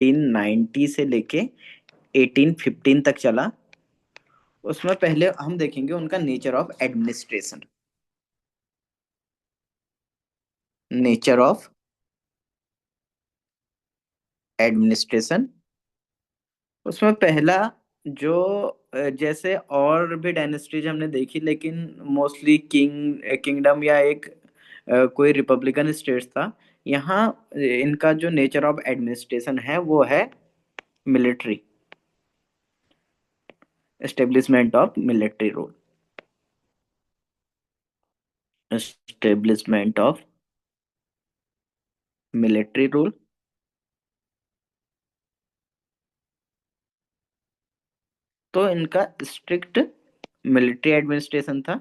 1890 से लेके 1815 तक चला। उसमें पहले हम देखेंगे उनका nature of administration. Nature of administration. उसमें पहला जो जैसे और भी डायनेस्टीज हमने देखी, लेकिन मोस्टली किंगडम या एक कोई रिपब्लिकन स्टेट्स था। यहाँ इनका जो नेचर ऑफ एडमिनिस्ट्रेशन है वो है military. Establishment of military rule. Establishment of military rule. तो इनका स्ट्रिक्ट मिलिट्री एडमिनिस्ट्रेशन था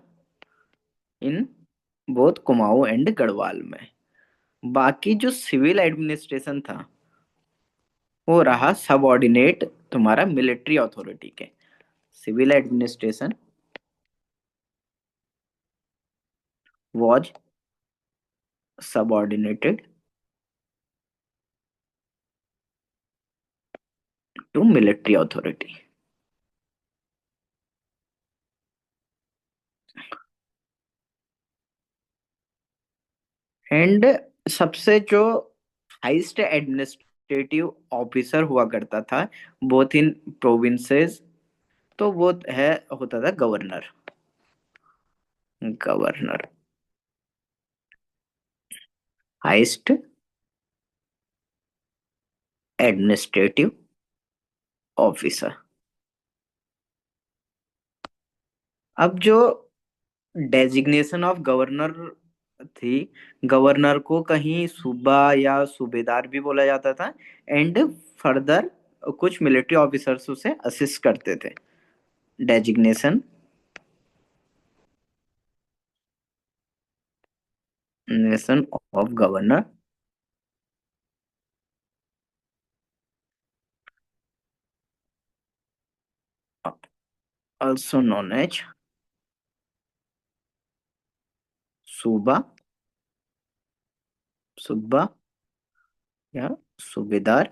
in both Kumaon and Garhwal में। बाकी जो सिविल एडमिनिस्ट्रेशन था वो रहा सबऑर्डिनेट तुम्हारा मिलिट्री अथॉरिटी के। Civil administration was subordinated to military authority. And सबसे जो हाईएस्ट एडमिनिस्ट्रेटिव ऑफिसर हुआ करता था बोथ इन प्रोविंसेस, तो वो है होता था governor. Governor highest administrative officer. अब जो डेजिग्नेशन ऑफ गवर्नर थी, गवर्नर को कहीं सूबा या सूबेदार भी बोला जाता था। एंड फर्दर कुछ मिलिट्री ऑफिसर्स उसे असिस्ट करते थे। Designation nation of governor also known as सूबा, सूबा या सूबेदार,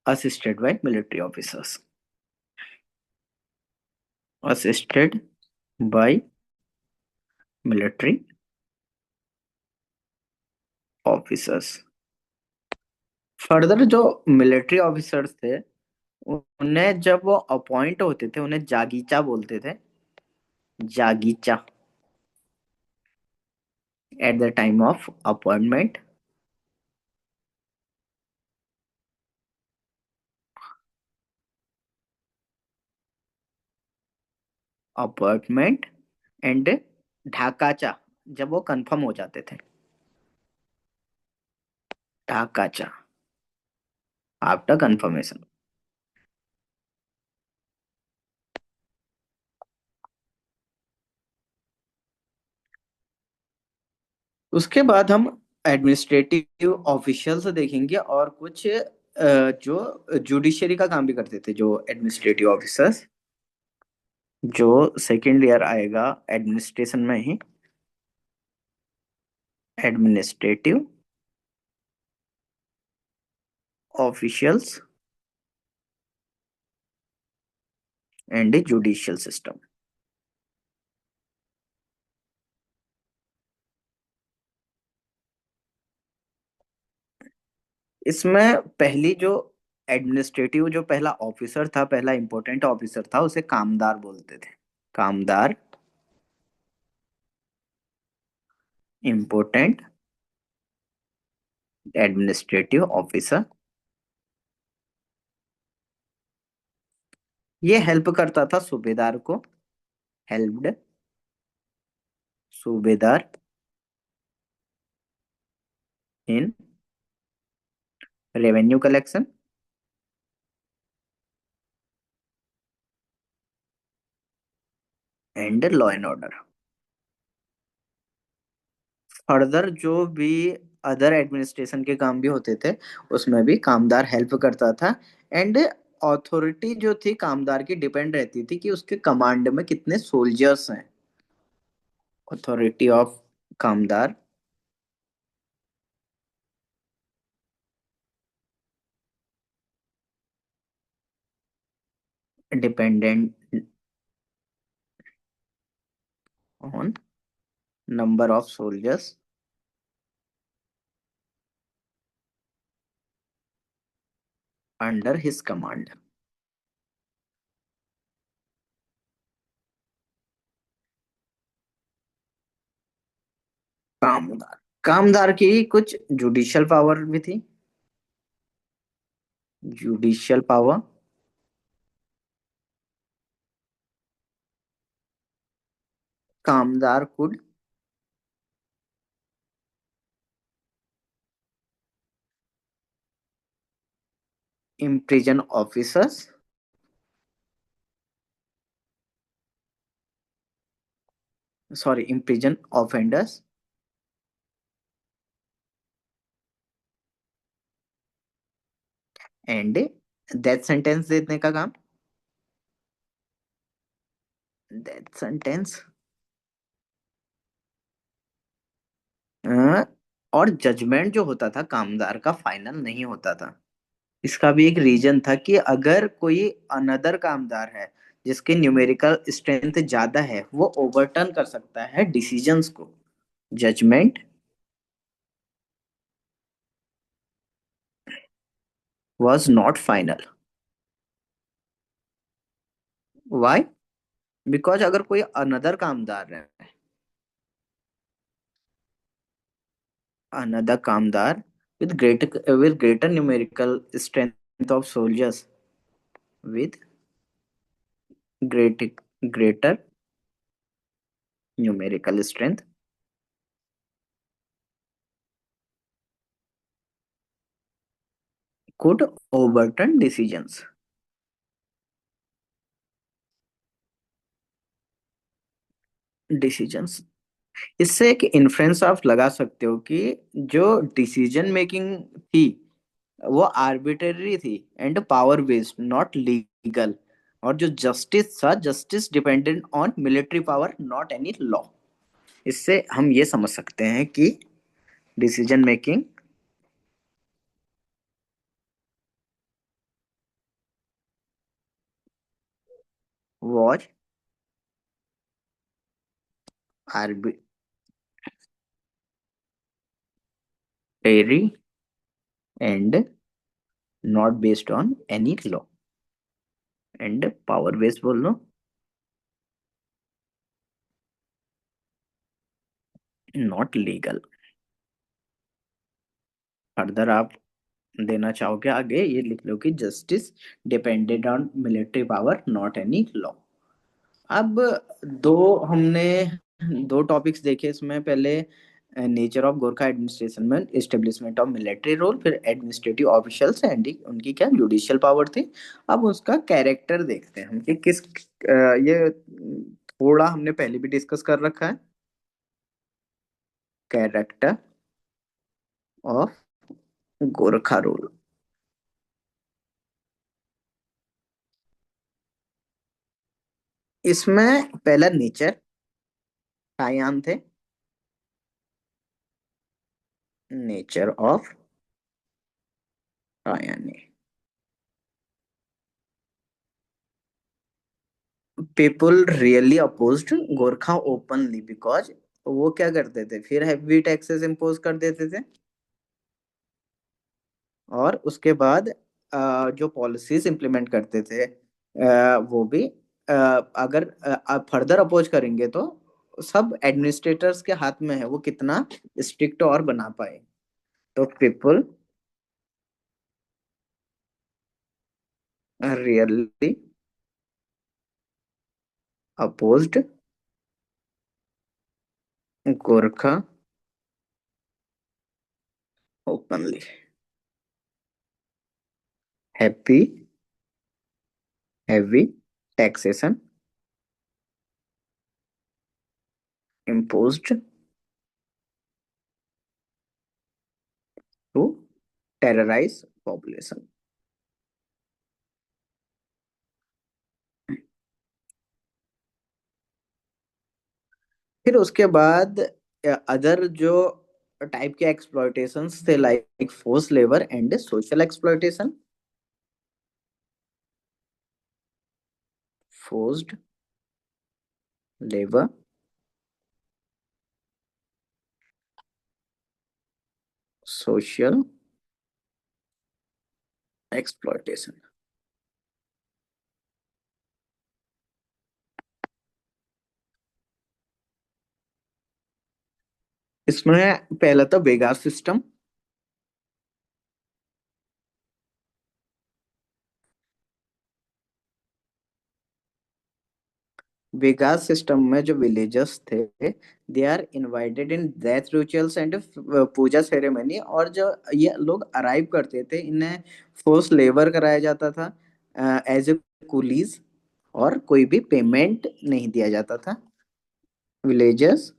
assisted by military officers. Assisted by military officers. Further जो मिलिट्री ऑफिसर्स थे उन्हें जब वो अपॉइंट होते थे उन्हें जागीचा बोलते थे। जागीचा at the time of appointment. Appointment and ढाकाचा जब वो कंफर्म हो जाते थे। ढाकाचा आफ्टर कंफर्मेशन। उसके बाद हम एडमिनिस्ट्रेटिव ऑफिशियल्स देखेंगे और कुछ जो जुडिशरी का काम भी करते थे जो एडमिनिस्ट्रेटिव ऑफिसर्स। जो सेकेंड ईयर आएगा एडमिनिस्ट्रेशन में ही, administrative officials and judicial system. इसमें पहली जो एडमिनिस्ट्रेटिव जो पहला ऑफिसर था, पहला इंपॉर्टेंट ऑफिसर था, उसे कामदार बोलते थे। कामदार इंपॉर्टेंट एडमिनिस्ट्रेटिव ऑफिसर। ये हेल्प करता था सूबेदार को। हेल्प्ड सूबेदार in revenue collection and law and order. Further जो भी अदर एडमिनिस्ट्रेशन के काम भी होते थे उसमें भी कामदार हेल्प करता था। एंड अथॉरिटी जो थी कामदार की डिपेंड रहती थी कि उसके कमांड में कितने सोल्जर्स हैं। अथॉरिटी ऑफ कामदार dependent on number of soldiers under his command. कामदार, कामदार की कुछ जुडिशियल पावर भी थी। Judicial power. कामदार could imprison officers, sorry imprison offenders, and death sentence देने का काम। Death sentence. और जजमेंट जो होता था कामदार का फाइनल नहीं होता था। इसका भी एक रीजन था कि अगर कोई अनदर कामदार है जिसकी न्यूमेरिकल स्ट्रेंथ ज्यादा है वो ओवरटर्न कर सकता है डिसीजंस को। Judgement was not final. Why? Because अगर कोई अनदर कामदार है, अनदर कामदार with greater numerical strength of soldiers, with greater numerical strength could overturn decisions। इससे एक इन्फ्रेंस आप लगा सकते हो कि जो डिसीजन मेकिंग थी वो आर्बिट्रेरी थी and power based not legal. और जो जस्टिस था, justice dependent on military power not any law. इससे हम ये समझ सकते हैं कि decision making was arbitrary and not based on any law। And power based बोल लो, नॉट लीगल। फर्दर आप देना चाहोगे आगे, ये लिख लो कि justice depended on military power not any law. अब दो हमने दो टॉपिक्स देखे इसमें। पहले नेचर ऑफ गोरखा एडमिनिस्ट्रेशन में एस्टेब्लिशमेंट ऑफ मिलिट्री रोल, फिर एडमिनिस्ट्रेटिव ऑफिशियल्स एंड उनकी क्या जुडिशियल पावर थी। अब उसका कैरेक्टर देखते हैं हम कि किस ये थोड़ा हमने पहले भी डिस्कस कर रखा है। Character of Gorkha rule. इसमें पहला नेचर, आयान थे। नेचर ऑफ आयान। People really opposed Gorkha openly because वो क्या करते थे, फिर हैवी टैक्सेस इम्पोज कर देते थे। और उसके बाद जो पॉलिसीज इंप्लीमेंट करते थे वो भी अगर आप फर्दर अपोज करेंगे तो सब एडमिनिस्ट्रेटर्स के हाथ में है वो कितना स्ट्रिक्ट और बना पाए। तो people really opposed Gorkha openly. Happy heavy taxation imposed to terrorize population। फिर उसके बाद अदर जो टाइप के एक्सप्लॉयटेशंस थे like force labour and social exploitation. Forced labour, social exploitation. इसमें पहला तो बेगार सिस्टम। विकास सिस्टम में जो विलेजर्स थे, they are invited in death rituals and puja ceremony, और जो ये लोग अराइव करते थे, इन्हें फोर्स लेबर कराया जाता था एज ए कुलीज, और कोई भी पेमेंट नहीं दिया जाता था। Villagers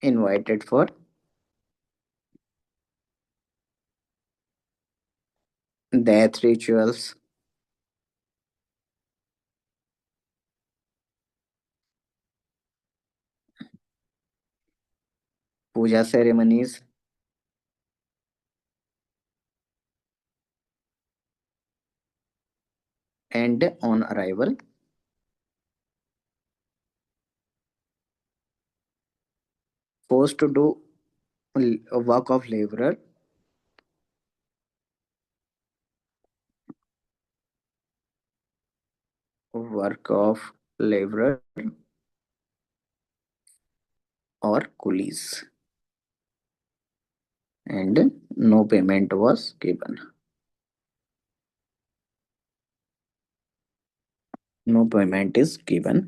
invited for death rituals, puja ceremonies, and on arrival force to do work of labourer, work of labourer और coolies, and no payment was given. No payment is given.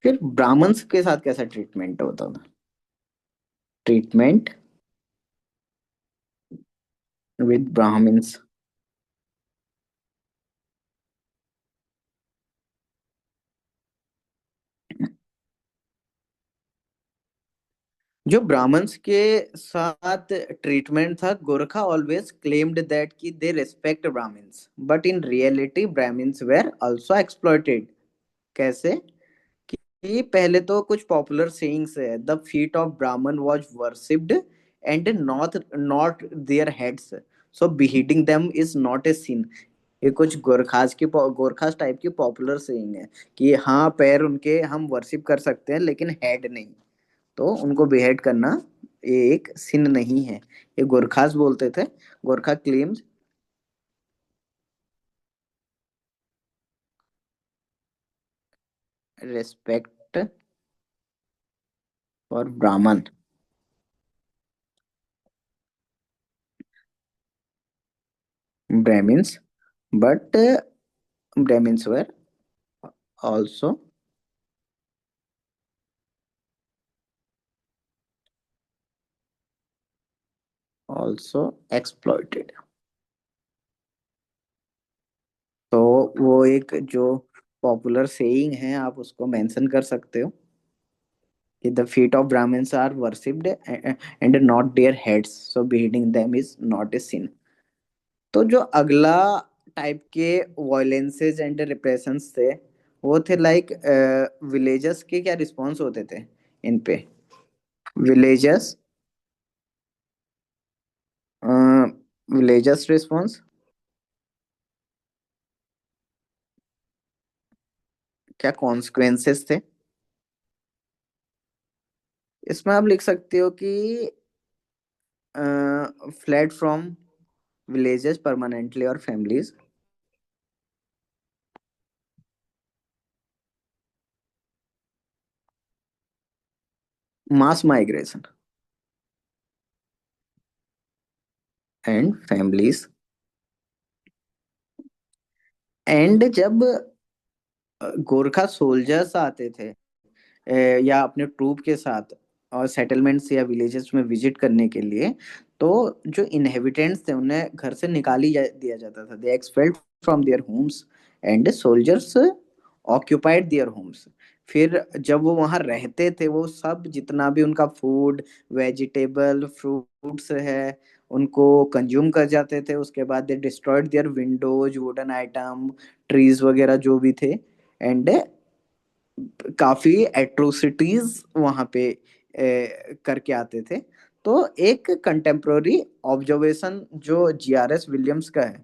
फिर Brahmins के साथ कैसा ट्रीटमेंट होता था? Treatment with Brahmins. जो Brahmins के साथ ट्रीटमेंट था, गोरखा ऑलवेज क्लेम्ड दैट कि they respect Brahmins, but in reality Brahmins were also exploited. कैसे? कि पहले तो कुछ पॉपुलर सेइंग्स है, the feet of Brahmin was worshipped and not not their heads, so beheading them is not a sin। ये कुछ Gorkhas type की popular saying है कि हाँ, पैर उनके हम वर्शिप कर सकते हैं लेकिन हेड नहीं, तो उनको बिहेड करना ये एक सिन नहीं है। ये गोरखास बोलते थे। Gorkha claims respect for Brahmin, Brahmins, but Brahmins were also also exploited। तो वो एक जो पॉपुलर सेइंग है, आप उसको मेंशन कर सकते हो कि the feet of Brahmins are worshipped and not their heads, so beheading them is not a sin। तो जो अगला टाइप के वायलेंसेस एंड रिप्रेशंस थे, वो थे लाइक विलेजर्स के क्या रिस्पॉन्स होते थे इन पे? विलेजर्स विलेजर्स रिस्पॉन्स, क्या कॉन्सिक्वेंसेस थे? इसमें आप लिख सकते हो कि फ्लैट फ्रॉम विलेजेस परमानेंटली और families, mass migration and families. And जब गोरखा सोल्जर्स आते थे या अपने ट्रूप के साथ और सेटलमेंट्स या विलेजेस में विजिट करने के लिए, तो जो इनहेबिटेंट्स थे उन्हें घर से दिया जाता था। They expelled from their homes and soldiers occupied their homes. फिर जब वो वहां रहते थे, वो सब जितना भी उनका फूड, वेजिटेबल, फ्रूट्स है, उनको कंज्यूम कर जाते थे। उसके बाद they destroyed their windows, wooden item, trees वगैरह जो भी थे, एंड काफी एट्रोसिटीज वहां पे करके आते थे। तो एक कंटेम्प्रोरी ऑब्जर्वेशन जो जीआरएस विलियम्स का है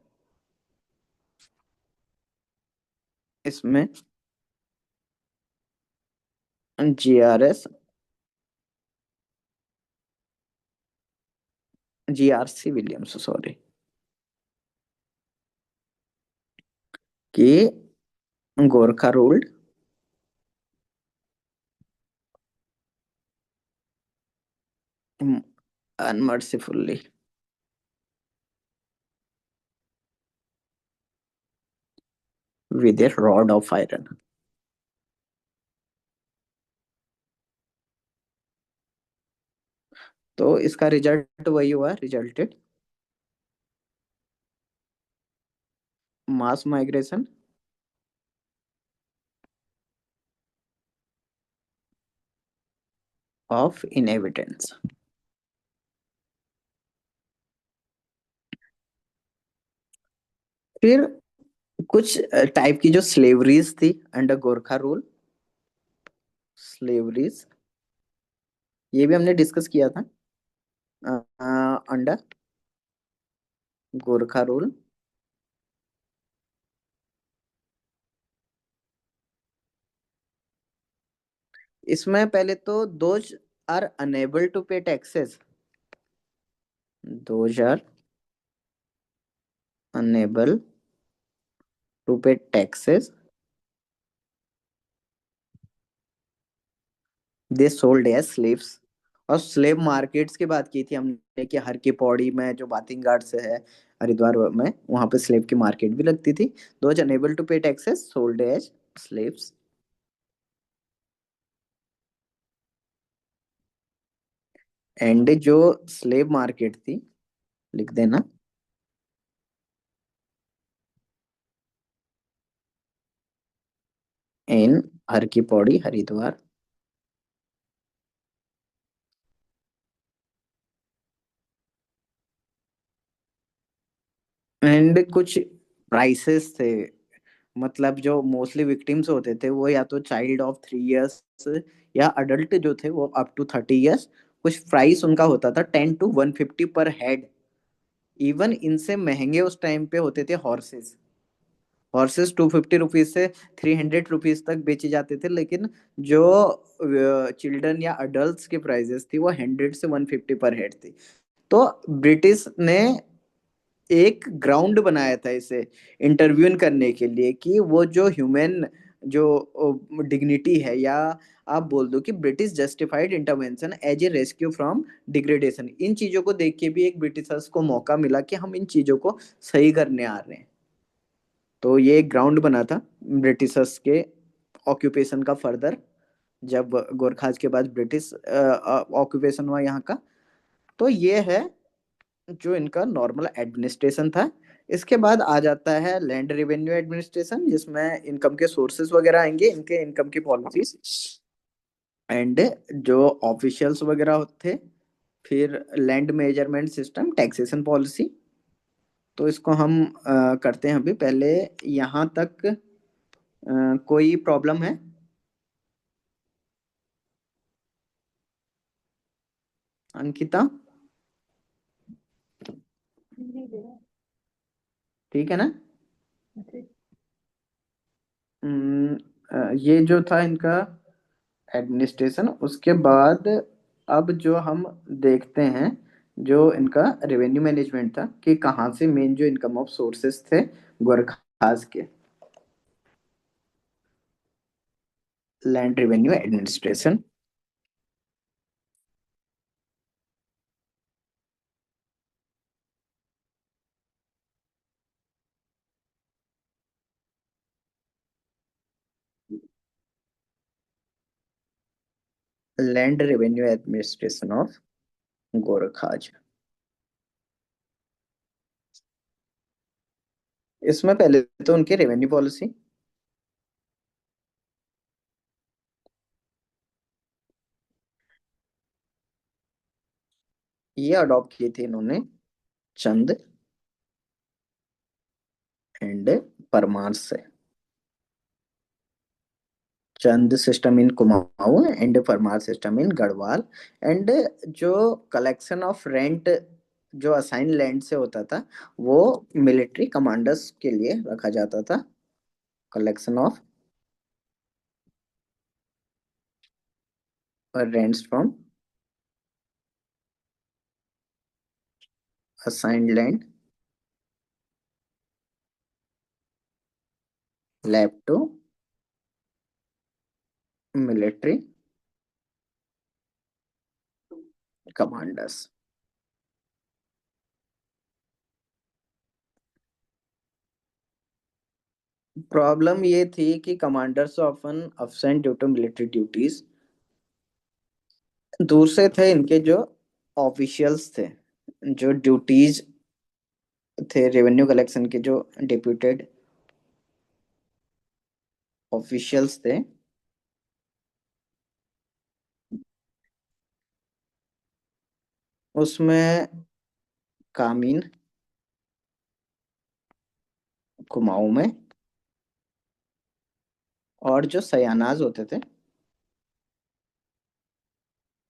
इसमें, जीआरएस, जीआरसी विलियम्स सॉरी, कि Gorkha ruled unmercifully with a rod of iron. तो इसका रिजल्ट वही हुआ, resulted mass migration of inhabitants. फिर कुछ टाइप की जो स्लेवरीज थी अंडर गोरखा रूल, स्लेवरीज, ये भी हमने डिस्कस किया था अंडर गोरखा रूल। इसमें पहले तो those are unable to pay taxes, those are unable to pay taxes, they sold as slaves. और स्लेव मार्केट्स की बात की थी हमने कि हर की पौड़ी में जो बाथिंग घाट से है हरिद्वार में, वहां पे स्लेव की मार्केट भी लगती थी। Those unable to pay taxes sold as slaves. And जो स्लेव मार्केट थी, लिख देना, इन हर की पौड़ी हरिद्वार। एंड कुछ प्राइसेस थे, मतलब जो मोस्टली विक्टिम्स होते थे वो या तो चाइल्ड ऑफ 3 इयर्स या अडल्ट जो थे वो अप टू 30 इयर्स। कुछ प्राइस उनका होता था 10 to 150 पर हेड। इवन इनसे महंगे उस टाइम पे होते थे हॉर्सेस। हॉर्सेस 250 रुपीज से 300 रुपीज तक बेचे जाते थे, लेकिन जो चिल्ड्रन या अडल्ट की प्राइजेस थी वो 100 से 150 पर हेड थी। तो ब्रिटिश ने एक ग्राउंड बनाया था इसे इंटरव्यून करने के लिए कि वो जो ह्यूमन जो डिग्निटी है, या आप बोल दो कि British justified intervention as a rescue from degradation, इन चीजों को देख के भी एक ब्रिटिशर्स को मौका मिला कि हम इन चीजों को सही करने आ रहे हैं। तो ये एक ग्राउंड बना था ब्रिटिशर्स के ऑक्यूपेशन का फर्दर, जब गोरखाज के बाद ब्रिटिश ऑक्यूपेशन हुआ यहाँ का। तो ये है जो इनका नॉर्मल एडमिनिस्ट्रेशन था। इसके बाद आ जाता है लैंड रेवेन्यू एडमिनिस्ट्रेशन, जिसमें इनकम के सोर्सेस वगैरह आएंगे, इनके इनकम की पॉलिसीज एंड जो ऑफिशियल्स वगैरह थे। फिर land measurement system, taxation policy. तो इसको हम करते हैं अभी पहले यहाँ तक। कोई प्रॉब्लम है अंकिता? ठीक है ना? ये जो था इनका एडमिनिस्ट्रेशन। उसके बाद अब जो हम देखते हैं, जो इनका रेवेन्यू मैनेजमेंट था कि कहाँ से मेन जो इनकम ऑफ सोर्सेस थे गोरखास के। Land revenue administration. Land revenue administration of Gorkhas. इसमें पहले तो उनकी रेवेन्यू पॉलिसी, ये अडॉप्ट की थी इन्होंने चंद एंड परमार से। Chand system in Kumaon and Parmar system in Garhwal. And जो कलेक्शन ऑफ रेंट जो असाइन लैंड से होता था, वो मिलिट्री कमांडर्स के लिए रखा जाता था। Collection of rents from assigned land left to military commanders। Problem ये थी कि commanders often absent due to military duties. दूसरे थे इनके जो ऑफिशियल्स थे, जो ड्यूटीज थे रेवेन्यू कलेक्शन के, जो डिप्यूटेड ऑफिशियल्स थे, उसमें कामीन कुमाऊं में, और जो सयानाज होते थे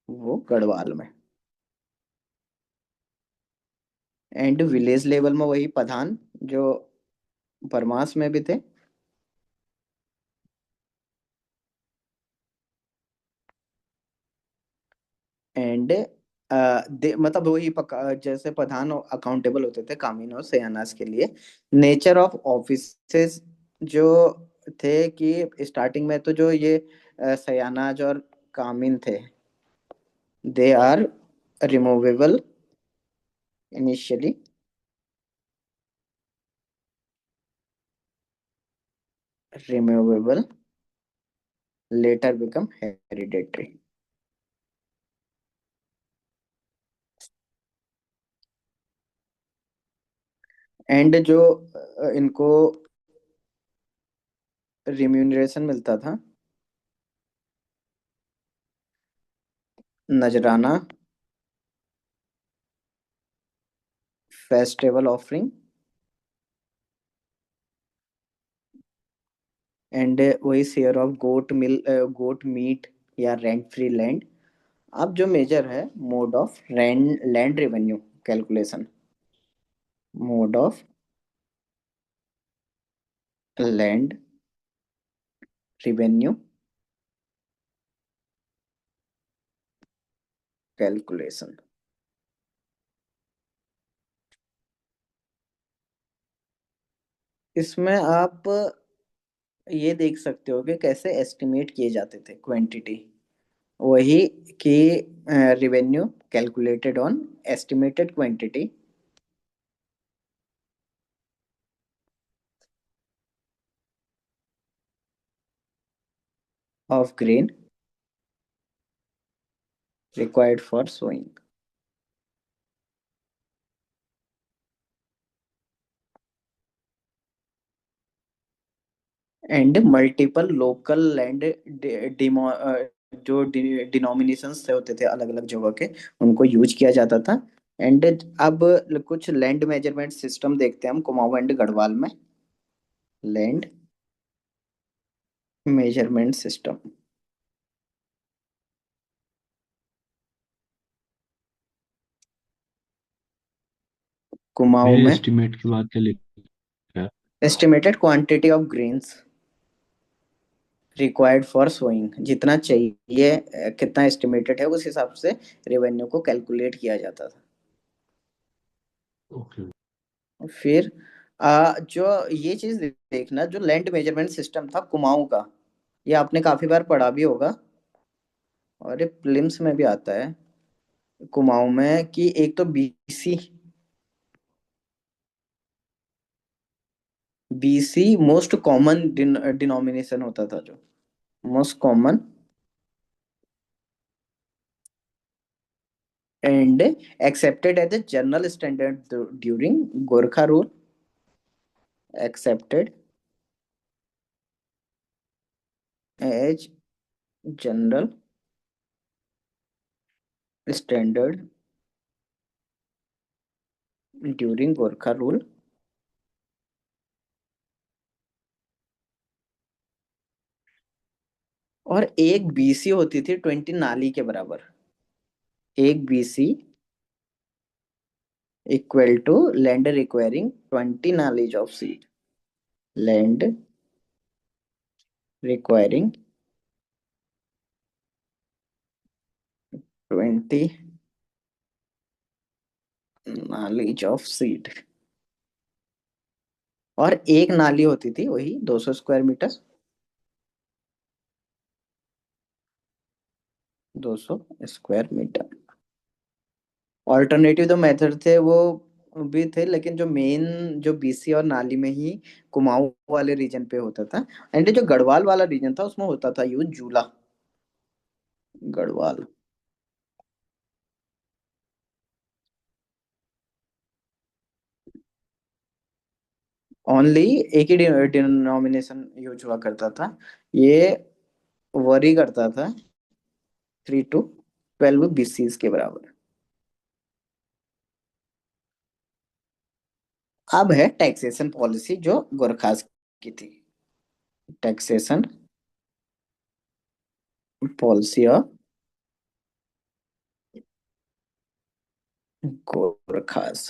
वो गढ़वाल में। एंड विलेज लेवल में वही प्रधान जो परमास में भी थे। एंड मतलब वही जैसे प्रधान अकाउंटेबल होते थे कामीन और सयानाज के लिए। नेचर ऑफ ऑफिसेस जो थे कि स्टार्टिंग में तो जो ये सयानाज और कामीन थे, they are removable initially, removable later become hereditary. And जो इनको रिम्यूनरेशन मिलता था, नजराना, फेस्टिवल ऑफरिंग, एंड वही शेयर ऑफ गोट मीट या रेंट फ्री लैंड। अब जो मेजर है mode of land land revenue calculation, mode of land revenue calculation. इसमें आप ये देख सकते हो कि कैसे एस्टिमेट किए जाते थे क्वांटिटी, वही कि revenue calculated on estimated quantity of grain required for sowing. And multiple local land जो डिनोमिनेशंस से होते थे अलग अलग जगह के, उनको यूज किया जाता था। एंड अब कुछ लैंड मेजरमेंट सिस्टम देखते हैं हम कुमाऊं एंड गढ़वाल में। लैंड मेजरमेंट सिस्टम कुमाऊं मेरे में। एस्टिमेट की बात क्या लिखा है? Estimated quantity of grains required for sowing, जितना चाहिए कितना एस्टिमेटेड है उस हिसाब से रेवेन्यू को कैलकुलेट किया जाता था। ओके। फिर जो ये चीज देखना, जो लैंड मेजरमेंट सिस्टम था कुमाऊं का, ये आपने काफी बार पढ़ा भी होगा और ये प्रिलिम्स में भी आता है कुमाऊं में, कि एक तो बीसी, बीसी मोस्ट कॉमन डिनोमिनेशन होता था, जो most common and accepted as a general standard during Gorkha rule, accepted as general standard during Gorkha rule. और एक बीसी होती थी 20 नाली के बराबर। एक बीसी इक्वल टू लैंड रिक्वायरिंग 20 नालीज ऑफ सीड। लैंड रिक्वायरिंग 20 नालीज ऑफ सीड। और एक नाली होती थी वही 200 square metre. 200 square metre. Alternative जो मेथड थे वो भी थे, लेकिन जो मेन, जो बीसी और नाली में ही कुमाऊं वाले रीजन पे होता था। एंड जो गढ़वाल वाला रीजन था उसमें होता था यूज जूला। गढ़वाल। ओनली एक ही डिनोमिनेशन यूज हुआ करता था। ये वरी करता था 3 to 12 बीसीस के बराबर। अब है टैक्सेशन पॉलिसी जो गोरखास की थी। Taxation policy of Gorkhas.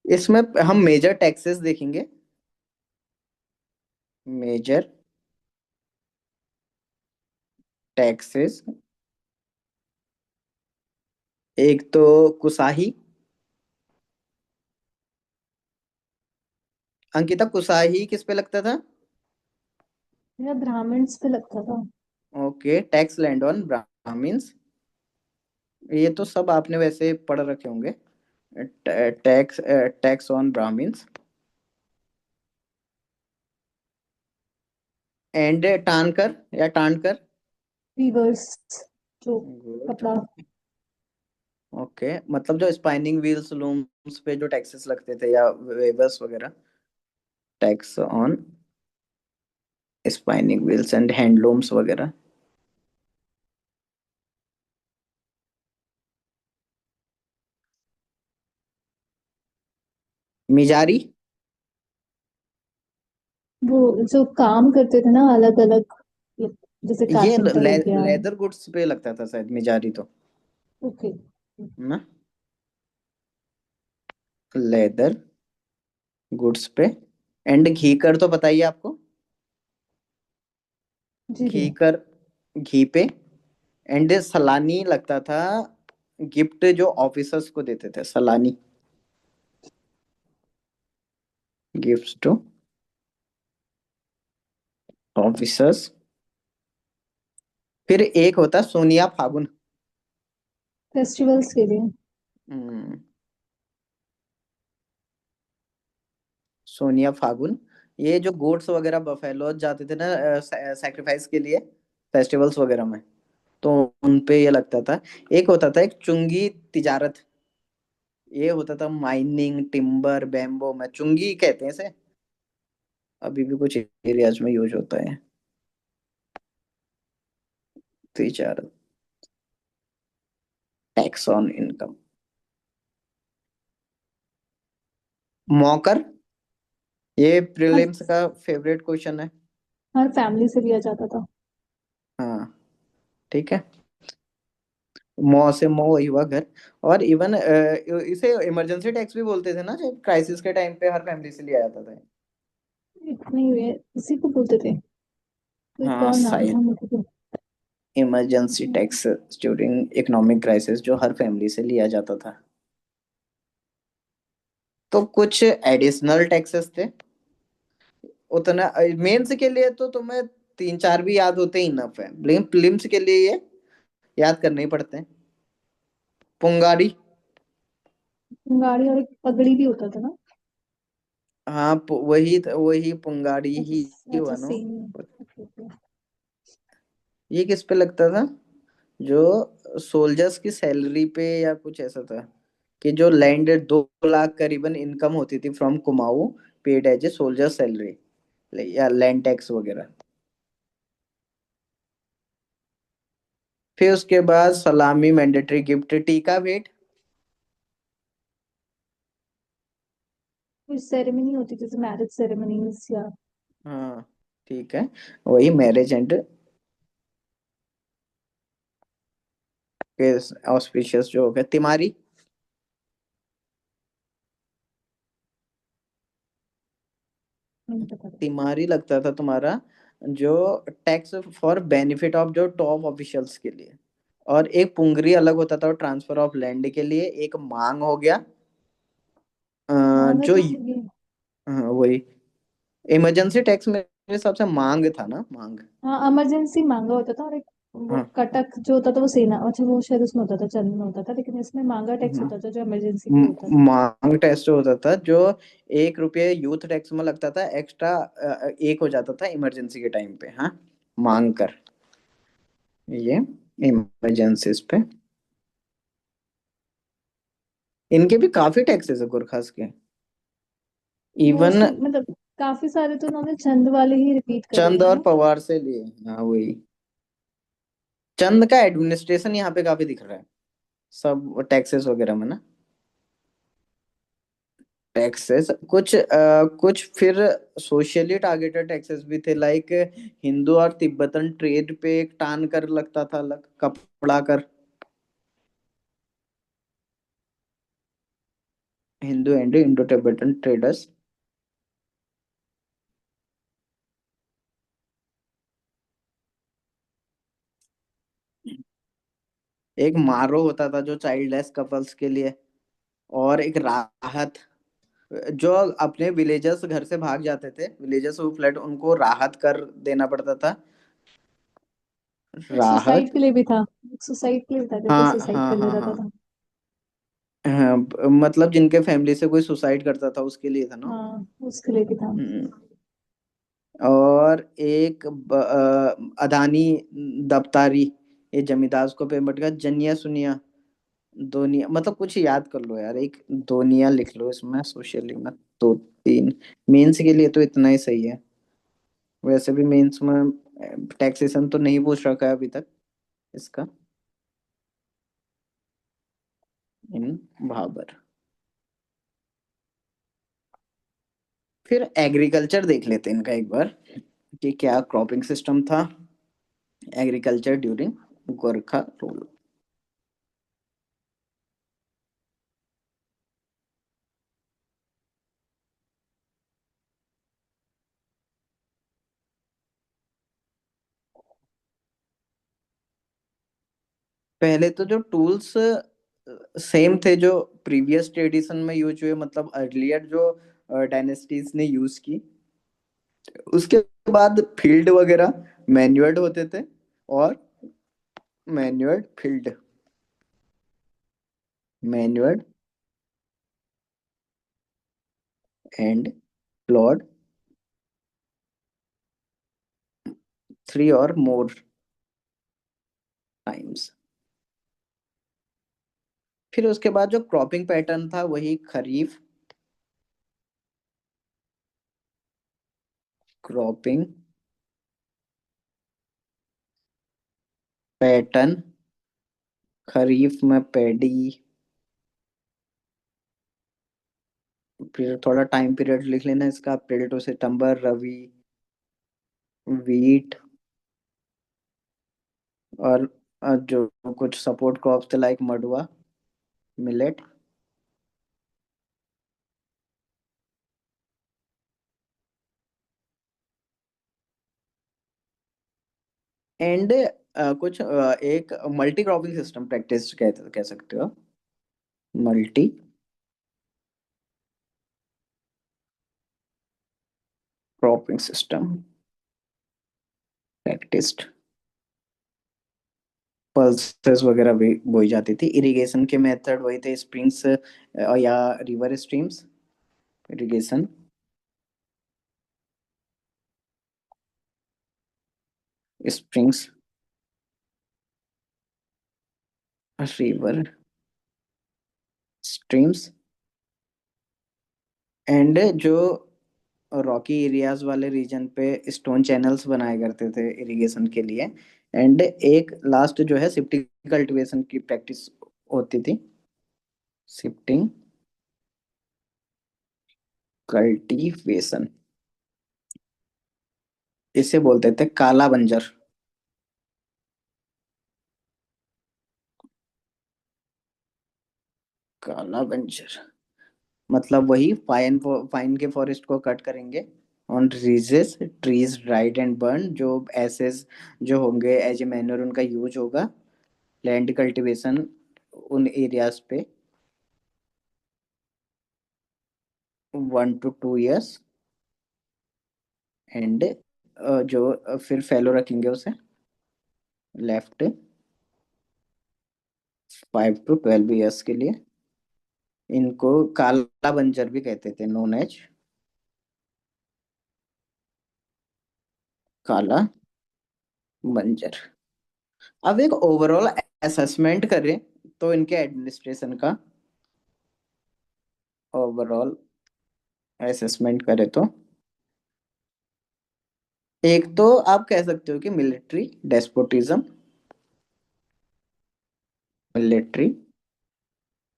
इसमें हम मेजर टैक्सेस देखेंगे। Major taxes. एक तो कुसाही। अंकिता, कुसाही किस पे लगता था? मेरा ब्राह्मण्स पे लगता था। Okay, tax land on Brahmins. ये तो सब आपने वैसे पढ़ रखे होंगे। Tax tax on Brahmins. And टानकर या टांडकर। वीवर्स, जो गुड। कपड़ा। ओके, मतलब जो स्पाइनिंग व्हील्स लूम्स पे जो टैक्सेस लगते थे या वेबर्स वगैरह। Tax on spinning wheels and handlooms वगैरह। मिजारी। वो जो काम करते थे ना अलग अलग, जैसे ये कारपेंटर हो गया। लेदर गुड्स पे लगता था शायद मिजारी तो। ओके। ना, लेदर गुड्स पे। एंड घीकर तो बताइए आपको। जी जी। घीकर, घी पे। एंड सलानी लगता था, गिफ्ट जो ऑफिसर्स को देते थे, सलानी। Gifts to officers. फिर एक होता सोनिया फागुन। फेस्टिवल्स के लिए। हम्म, सोनिया फागुन। ये जो गोट्स वगैरह बफेलो जाते थे ना सैक्रिफाइस के लिए, फेस्टिवल्स वगैरह में, तो उन पे ये लगता था। एक होता था एक चुंगी तिजारत। ये होता था माइनिंग, टिम्बर, बैम्बो में चुंगी कहते हैं इसे। अभी भी कुछ एरियाज में यूज होता है तिजारत। Tax on income. मौकर। ये हर प्रीलिम्स का फेवरेट क्वेश्चन है। हर फैमिली से लिया जाता था। हाँ, ठीक है। मौ से मो वही हुआ घर। और इवन इसे इमरजेंसी टैक्स भी बोलते थे ना, जब क्राइसिस के टाइम पे हर फैमिली से लिया जाता था। इतने हुए इसी को बोलते थे। तो एक हाँ और नाम शायद। था मुझे तो। Emergency tax during economic crisis जो हर फैमिली से लिया जाता था। तो कुछ एडिशनल टैक्सेस थे। उतना मेंस के लिए तो तुम्हें तीन चार भी याद होते ही इनफ है, लेकिन प्रीलिम्स के लिए ये याद करने ही पड़ते हैं। पुंगारी। गाड़ी और एक पगड़ी भी होता था ना। हाँ, वही वही पुंगारी ही अच्छा अच्छा, हुआ ना। सेम। Okay okay. ये किस पे लगता था? जो सोल्जर्स की सैलरी पे या कुछ ऐसा था, कि जो लैंड 2 लाख करीबन इनकम होती थी from Kumaon, paid as a soldier salary या लैंड टैक्स वगैरह। फिर उसके बाद सलामी, मैंडेटरी गिफ्ट, टीका भेंट। कोई सेरेमनी होती थी जैसे मैरिज सेरेमनीज या। हाँ ठीक है, वही मैरिज एंड के ऑस्पिशियस जो हो गया। तिमारी, नहीं पता था। तिमारी लगता था तुम्हारा जो टैक्स फॉर बेनिफिट ऑफ जो टॉप ऑफिशियल्स के लिए। और एक पुंगरी अलग होता था ट्रांसफर ऑफ लैंड के लिए। एक मांग हो गया हाँ मैं जो तो ये। हाँ वही। इमरजेंसी टैक्स मेरे हिसाब से मांग था ना, मांग। हाँ इमरजेंसी मांगा होता था, और एक वो हाँ। कटक जो होता था वो सेना, अच्छा वो शायद उसमें होता था, चंद में होता था, लेकिन इसमें मांगा टैक्स हाँ। होता था जो इमरजेंसी पे होता था। मांग टैक्स जो होता था, जो 1 रुपये यूथ टैक्स में लगता था एक्स्ट्रा, एक हो जाता था इमरजेंसी के टाइम पे। हाँ, मांग कर, ये इमरजेंसीज पे। इनके भी काफी टैक्सेस है गुरखास के। इवन मोस्टली मतलब काफी सारे तो उन्होंने चंद वाले ही रिपीट करे चंद थे और ना। पवार से लिए। हाँ वही। चंद का एडमिनिस्ट्रेशन यहाँ पे काफी दिख रहा है सब टैक्सेस वगैरह में ना। टैक्सेस कुछ कुछ फिर सोशली टारगेटेड टैक्सेस भी थे, लाइक हिंदू और तिब्बतन ट्रेड पे एक टान कर लगता था, अलग कपड़ा कर। Hindu and Indo Tibetan traders. एक मारो होता था जो चाइल्डलेस कपल्स के लिए। और एक राहत, जो अपने विलेजर्स घर से भाग जाते थे, विलेजर्स वो फ्लड, उनको राहत कर देना पड़ता था। एक सुसाइड राहत। के लिए भी था। एक सुसाइड के लिए भी था जब कोई हाँ सुसाइड हाँ कर हाँ लेता हाँ। था। हाँ, मतलब जिनके फैमिली से कोई सुसाइड करता था उसके लिए था ना। हाँ उसके लिए भी था। हम्म। और एक अदानी दफ्तारी, ये जमींदार को पेमेंट का जनिया सुनिया। दोनिया मतलब कुछ याद कर लो यार, एक दोनिया लिख लो इसमें सोशली में। दो तीन। मेंस के लिए तो इतना ही सही है। वैसे भी मेंस में टैक्सेशन तो नहीं पूछ रखा है अभी तक इसका। इन भाबर। फिर एग्रीकल्चर देख लेते हैं इनका एक बार, कि क्या क्रॉपिंग सिस्टम था एग्रीकल्चर ड्यूरिंग गोरखा रूल। पहले तो जो टूल्स सेम थे जो प्रीवियस ट्रेडिशन में यूज हुए, मतलब अर्लियर जो डायनेस्टीज ने यूज की। उसके बाद फील्ड वगैरह मैन्युअर्ड होते थे। और मैन्युअर्ड फील्ड, मैन्युअर्ड एंड प्लॉट 3 और मोर टाइम्स। फिर उसके बाद जो क्रॉपिंग पैटर्न था वही खरीफ क्रॉपिंग पैटर्न। खरीफ में पैडी। फिर थोड़ा टाइम पीरियड लिख लेना इसका, अप्रैल टू सितंबर रवि, वीट। और जो कुछ सपोर्ट क्रॉप्स थे लाइक मडुआ, मिलेट। एंड कुछ एक मल्टी क्रॉपिंग सिस्टम प्रैक्टिस कह सकते हो। Multi cropping system practised. Pulses वगैरह भी बोई जाती थी। इरिगेशन के मेथड वही थे, स्प्रिंग्स या river streams irrigation. Springs, river streams. And जो रॉकी एरियाज वाले रीजन पे स्टोन चैनल्स बनाए करते थे इरिगेशन के लिए। एंड एक लास्ट जो है शिफ्टिंग कल्टीवेशन की प्रैक्टिस होती थी। शिफ्टिंग कल्टीवेशन, इसे बोलते थे काला बंजर। काला बंजर मतलब वही पाइन, पाइन के फॉरेस्ट को कट करेंगे on ridges trees dried and burn, जो एसेस जो होंगे एज ए मैन्योर उनका यूज होगा, लैंड कल्टीवेशन उन एरियाज पे 1 to 2 years, एंड जो फिर फैलो रखेंगे उसे लेफ्ट 5 to 12 years के लिए। इनको काला बंजर भी कहते थे, नोन एज काला बंजर। अब एक ओवरऑल असेसमेंट करें तो इनके एडमिनिस्ट्रेशन का ओवरऑल असेसमेंट करें तो एक तो आप कह सकते हो कि मिलिट्री डेस्पोटिज्म, मिलिट्री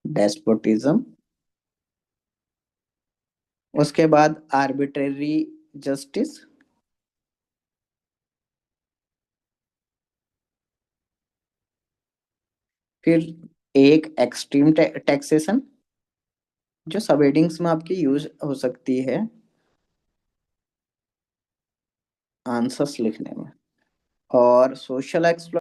डेस्पोटिज्म, उसके बाद आर्बिट्रेरी जस्टिस, फिर एक एक्सट्रीम टैक्सेशन जो सब हेडिंग्स में आपकी यूज हो सकती है आंसर्स लिखने में, और सोशल